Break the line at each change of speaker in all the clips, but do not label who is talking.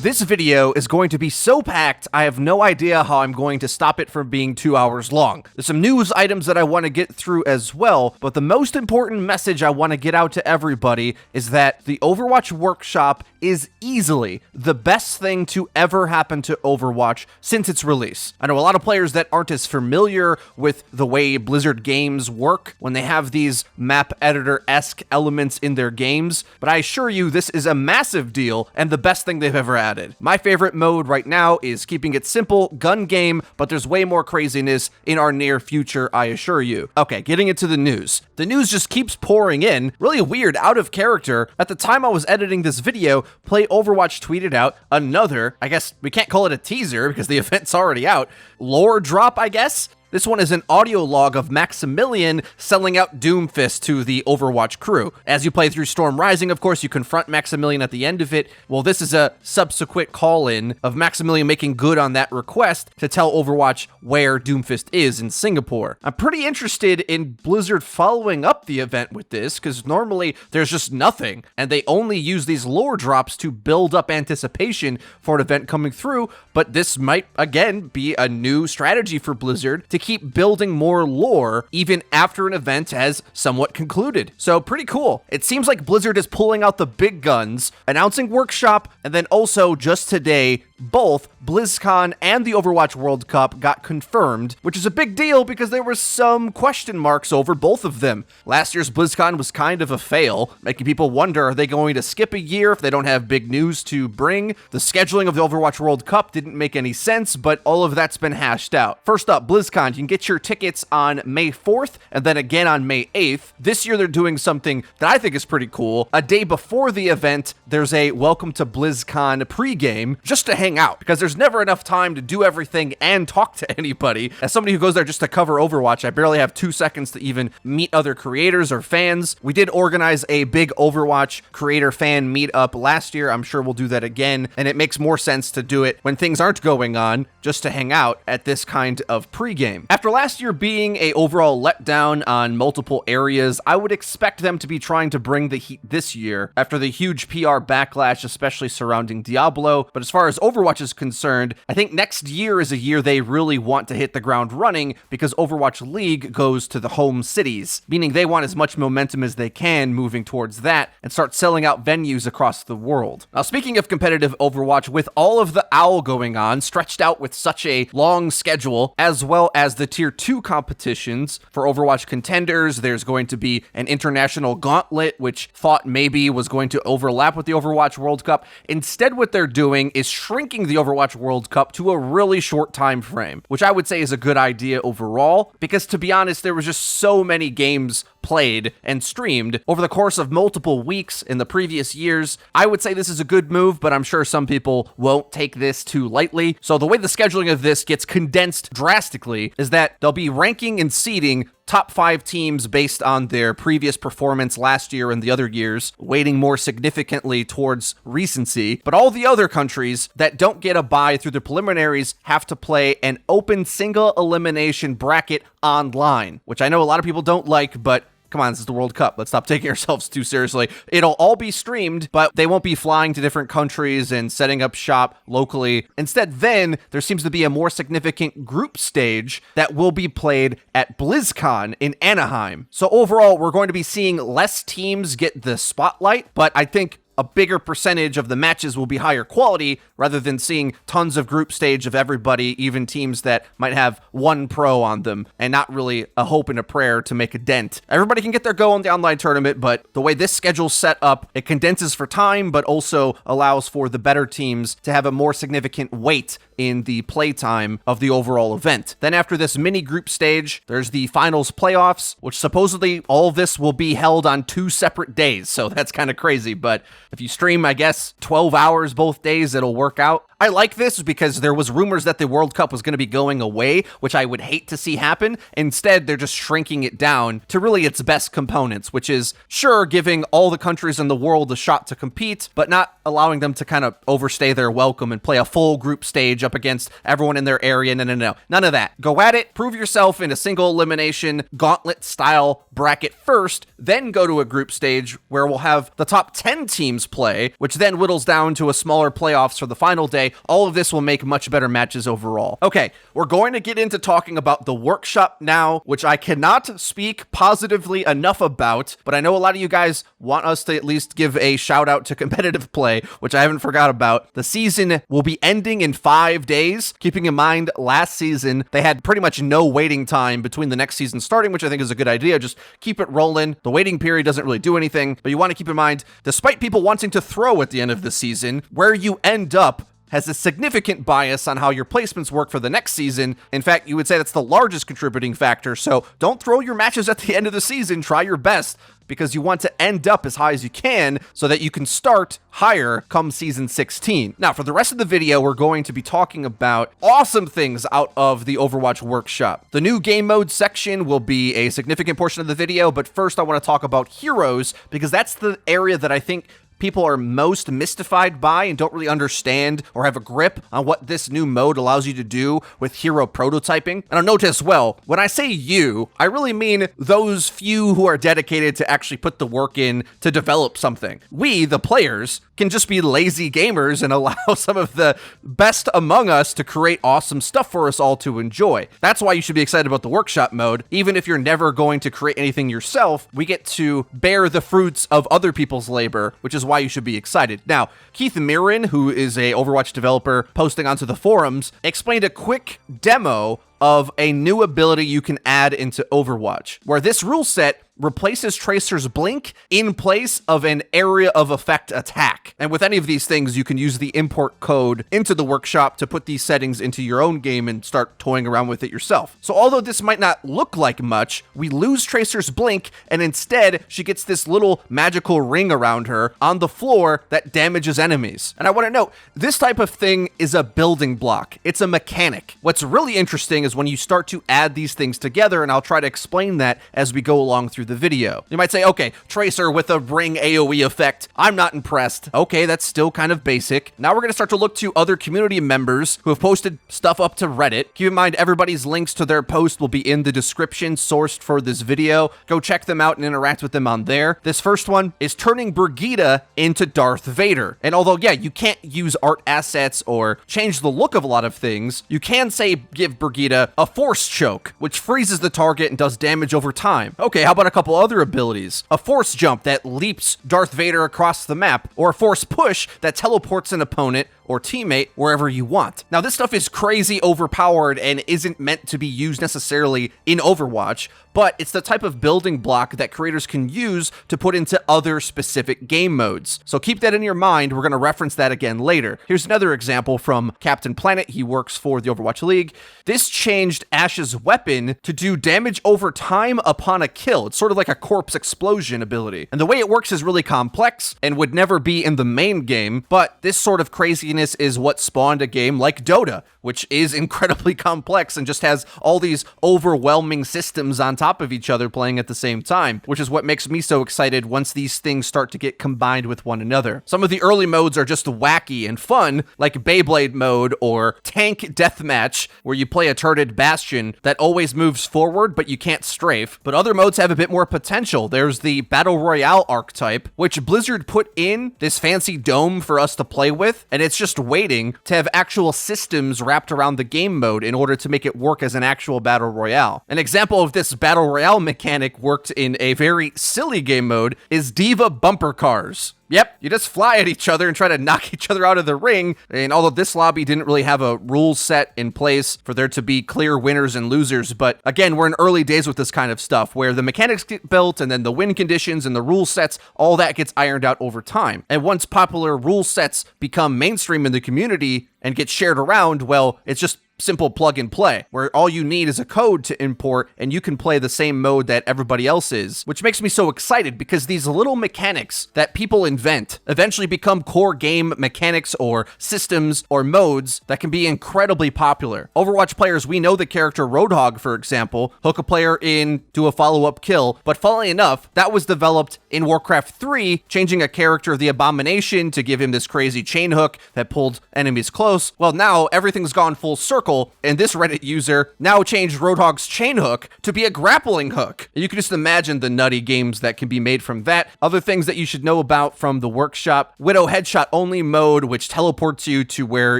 This video is going to be so packed, I have no idea how I'm going to stop it from being 2 hours long. There's some news items that I want to get through as well, but the most important message I want to get out to everybody is that the Overwatch Workshop is easily the best thing to ever happen to Overwatch since its release. I know a lot of players that aren't as familiar with the way Blizzard games work when they have these map editor-esque elements in their games, but I assure you this is a massive deal and the best thing they've ever added. My favorite mode right now is keeping it simple, gun game, but there's way more craziness in our near future, I assure you. Okay, getting into the news. The news just keeps pouring in, really weird, out of character. At the time I was editing this video, Play Overwatch tweeted out another, I guess we can't call it a teaser because the event's already out, lore drop, I guess? This one is an audio log of Maximilian selling out Doomfist to the Overwatch crew. As you play through Storm Rising, of course, you confront Maximilian at the end of it. Well, this is a subsequent call-in of Maximilian making good on that request to tell Overwatch where Doomfist is in Singapore. I'm pretty interested in Blizzard following up the event with this, because normally there's just nothing, and they only use these lore drops to build up anticipation for an event coming through, but this might, again, be a new strategy for Blizzard to keep building more lore even after an event has somewhat concluded. So pretty cool. It seems like Blizzard is pulling out the big guns, announcing Workshop, and then also just today, both Blizzcon and the Overwatch World Cup got confirmed, which is a big deal because there were some question marks over both of them. Last year's Blizzcon was kind of a fail, making people wonder, are they going to skip a year if they don't have big news to bring? The scheduling of the Overwatch World Cup didn't make any sense, but all of that's been hashed out. First up, Blizzcon. You can get your tickets on May 4th and then again on May 8th. This year they're doing something that I think is pretty cool. A day before the event, there's a Welcome to BlizzCon pregame just to hang out, because there's never enough time to do everything and talk to anybody. As somebody who goes there just to cover Overwatch, I barely have 2 seconds to even meet other creators or fans. We did organize a big Overwatch creator fan meetup last year. I'm sure we'll do that again, and it makes more sense to do it when things aren't going on, just to hang out at this kind of pregame. After last year being a overall letdown on multiple areas, I would expect them to be trying to bring the heat this year after the huge PR backlash, especially surrounding Diablo. But as far as Overwatch is concerned, I think next year is a year they really want to hit the ground running because Overwatch League goes to the home cities, meaning they want as much momentum as they can moving towards that and start selling out venues across the world. Now, speaking of competitive Overwatch, with all of the OWL going on, stretched out with such a long schedule, as well as the Tier 2 competitions for Overwatch contenders, there's going to be an international gauntlet, which thought maybe was going to overlap with the Overwatch World Cup. Instead, what they're doing is shrinking the Overwatch World Cup to a really short time frame, which I would say is a good idea overall, because to be honest, there was just so many games played and streamed over the course of multiple weeks in the previous years. I would say this is a good move, but I'm sure some people won't take this too lightly. So the way the scheduling of this gets condensed drastically is that they'll be ranking and seeding top 5 teams based on their previous performance last year and the other years, weighting more significantly towards recency. But all the other countries that don't get a bye through the preliminaries have to play an open single elimination bracket online, which I know a lot of people don't like, but come on, this is the World Cup. Let's stop taking ourselves too seriously. It'll all be streamed, but they won't be flying to different countries and setting up shop locally. Instead, then, there seems to be a more significant group stage that will be played at BlizzCon in Anaheim. So overall, we're going to be seeing less teams get the spotlight, but I think a bigger percentage of the matches will be higher quality rather than seeing tons of group stage of everybody, even teams that might have one pro on them and not really a hope and a prayer to make a dent. Everybody can get their go on the online tournament, but the way this schedule's set up, it condenses for time, but also allows for the better teams to have a more significant weight in the playtime of the overall event. Then after this mini group stage, there's the finals playoffs, which supposedly all of this will be held on 2 separate days. So that's kind of crazy, but if you stream, I guess, 12 hours both days, it'll work out. I like this because there was rumors that the World Cup was going to be going away, which I would hate to see happen. Instead, they're just shrinking it down to really its best components, which is, sure, giving all the countries in the world a shot to compete, but not allowing them to kind of overstay their welcome and play a full group stage up against everyone in their area. No. None of that. Go at it, prove yourself in a single elimination gauntlet style bracket first, then go to a group stage where we'll have the top 10 teams teams play, which then whittles down to a smaller playoffs for the final day. All of this will make much better matches overall. Okay, we're going to get into talking about the workshop now, which I cannot speak positively enough about, but I know a lot of you guys want us to at least give a shout out to competitive play, which I haven't forgot about. The season will be ending in 5 days. Keeping in mind, last season, they had pretty much no waiting time between the next season starting, which I think is a good idea. Just keep it rolling. The waiting period doesn't really do anything, but you want to keep in mind, despite people wanting to throw at the end of the season, where you end up has a significant bias on how your placements work for the next season. In fact, you would say that's the largest contributing factor, so don't throw your matches at the end of the season. Try your best, because you want to end up as high as you can so that you can start higher come season 16. Now, for the rest of the video, we're going to be talking about awesome things out of the Overwatch workshop. The new game mode section will be a significant portion of the video, but first I want to talk about heroes, because that's the area that I think people are most mystified by and don't really understand or have a grip on what this new mode allows you to do with hero prototyping. And I'll note as well, when I say you, I really mean those few who are dedicated to actually put the work in to develop something. We, the players, can just be lazy gamers and allow some of the best among us to create awesome stuff for us all to enjoy. That's why you should be excited about the workshop mode. Even if you're never going to create anything yourself, we get to bear the fruits of other people's labor, which is why you should be excited. Now, Keith Mirren, who is a Overwatch developer posting onto the forums, explained a quick demo of a new ability you can add into Overwatch, where this rule set replaces Tracer's blink in place of an area of effect attack. And with any of these things, you can use the import code into the workshop to put these settings into your own game and start toying around with it yourself. So although this might not look like much, we lose Tracer's blink, and instead she gets this little magical ring around her on the floor that damages enemies. And I want to note, this type of thing is a building block. It's a mechanic. What's really interesting is when you start to add these things together, and I'll try to explain that as we go along through the video. You might say, okay, Tracer with a ring AoE effect, I'm not impressed. Okay, that's still kind of basic. Now we're going to start to look to other community members who have posted stuff up to Reddit. Keep in mind, everybody's links to their post will be in the description sourced for this video. Go check them out and interact with them on there. This first one is turning Brigitte into Darth Vader. And although, yeah, you can't use art assets or change the look of a lot of things, you can say give Brigitte a force choke, which freezes the target and does damage over time. Okay, how about a couple other abilities? A force jump that leaps Darth Vader across the map, or a force push that teleports an opponent or teammate wherever you want. Now, this stuff is crazy overpowered and isn't meant to be used necessarily in Overwatch, but it's the type of building block that creators can use to put into other specific game modes. So keep that in your mind. We're going to reference that again later. Here's another example from Captain Planet. He works for the Overwatch League. This changed ASHE's weapon to do damage over time upon a kill. It's sort of like a corpse explosion ability. And the way it works is really complex and would never be in the main game, but this sort of craziness is what spawned a game like Dota, which is incredibly complex and just has all these overwhelming systems on top of each other playing at the same time, which is what makes me so excited once these things start to get combined with one another. Some of the early modes are just wacky and fun, like Beyblade mode or Tank Deathmatch, where you play a turreted Bastion that always moves forward, but you can't strafe. But other modes have a bit more potential. There's the Battle Royale archetype, which Blizzard put in this fancy dome for us to play with, and it's just waiting to have actual systems wrapped around the game mode in order to make it work as an actual Battle Royale. An example of this Battle Royale mechanic worked in a very silly game mode is Diva Bumper Cars. Yep, you just fly at each other and try to knock each other out of the ring. And although this lobby didn't really have a rule set in place for there to be clear winners and losers, but again, we're in early days with this kind of stuff where the mechanics get built and then the win conditions and the rule sets, all that gets ironed out over time. And once popular rule sets become mainstream in the community and get shared around, well, it's just simple plug and play, where all you need is a code to import and you can play the same mode that everybody else is, which makes me so excited because these little mechanics that people invent eventually become core game mechanics or systems or modes that can be incredibly popular. Overwatch players, we know the character Roadhog, for example, hook a player in, do a follow-up kill, but funnily enough, that was developed in Warcraft 3, changing a character, the Abomination, to give him this crazy chain hook that pulled enemies close. Well, now everything's gone full circle circle, and this Reddit user now changed Roadhog's chain hook to be a grappling hook. You can just imagine the nutty games that can be made from that. Other things that you should know about from the workshop: Widow headshot only mode, which teleports you to where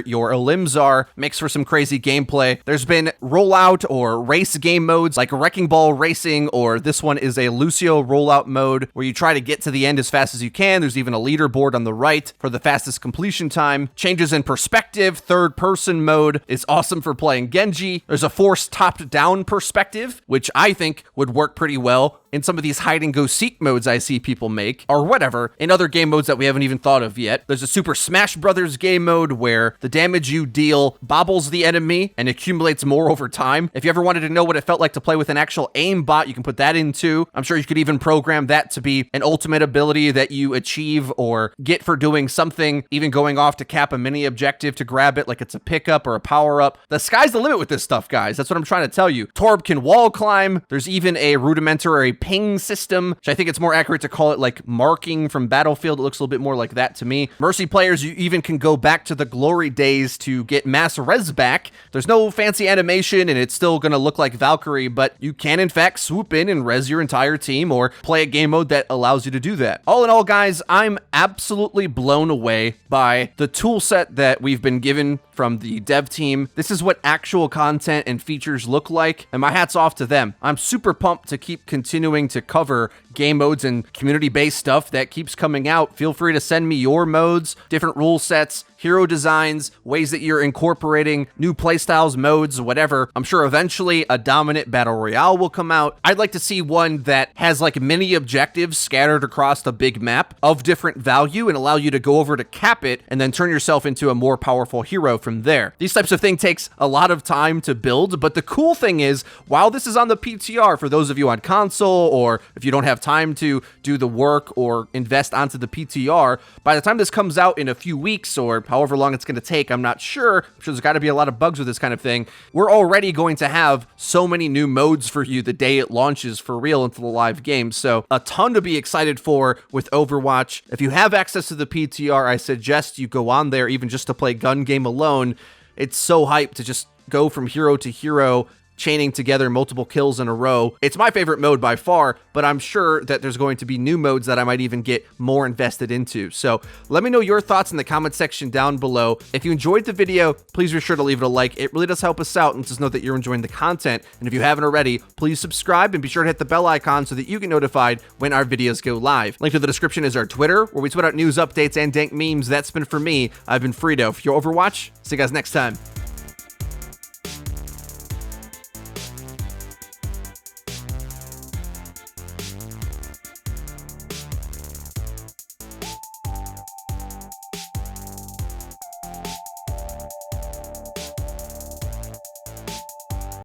your limbs are, makes for some crazy gameplay. There's been rollout or race game modes like Wrecking Ball Racing, or this one is a Lucio Rollout mode where you try to get to the end as fast as you can. There's even a leaderboard on the right for the fastest completion time. Changes in perspective, third person mode is awesome for playing Genji. There's a forced top-down perspective, which I think would work pretty well in some of these hide-and-go-seek modes I see people make, or whatever, in other game modes that we haven't even thought of yet. There's a Super Smash Brothers game mode where the damage you deal bobbles the enemy and accumulates more over time. If you ever wanted to know what it felt like to play with an actual aim bot, you can put that in too. I'm sure you could even program that to be an ultimate ability that you achieve or get for doing something, even going off to cap a mini objective to grab it like it's a pickup or a power-up. The sky's the limit with this stuff, guys. That's what I'm trying to tell you. Torb can wall climb. There's even a rudimentary ping system, which I think it's more accurate to call it like marking from Battlefield. It looks a little bit more like that to me. Mercy players, you even can go back to the glory days to get mass res back. There's no fancy animation and it's still going to look like Valkyrie, but you can in fact swoop in and res your entire team or play a game mode that allows you to do that. All in all, guys, I'm absolutely blown away by the tool set that we've been given from the dev team. This is what actual content and features look like, and my hat's off to them. I'm super pumped to keep continuing to cover game modes and community-based stuff that keeps coming out. Feel free to send me your modes, different rule sets, hero designs, ways that you're incorporating new playstyles, modes, whatever. I'm sure eventually a dominant battle royale will come out. I'd like to see one that has like mini objectives scattered across the big map of different value and allow you to go over to cap it and then turn yourself into a more powerful hero from there. These types of things takes a lot of time to build, but the cool thing is, while this is on the PTR for those of you on console, or if you don't have time to do the work or invest onto the PTR, by the time this comes out in a few weeks or however long it's going to take, I'm not sure. I'm sure there's got to be a lot of bugs with this kind of thing. We're already going to have so many new modes for you the day it launches for real into the live game. So a ton to be excited for with Overwatch. If you have access to the PTR, I suggest you go on there even just to play gun game alone. It's so hyped to just go from hero to hero, chaining together multiple kills in a row. It's my favorite mode by far, but I'm sure that there's going to be new modes that I might even get more invested into. So let me know your thoughts in the comment section down below. If you enjoyed the video, please be sure to leave it a like. It really does help us out and just know that you're enjoying the content. And if you haven't already, please subscribe and be sure to hit the bell icon so that you get notified when our videos go live. Link to the description is our Twitter, where we tweet out news, updates, and dank memes. That's been for me. I've been FREEDO for your Overwatch. See you guys next time.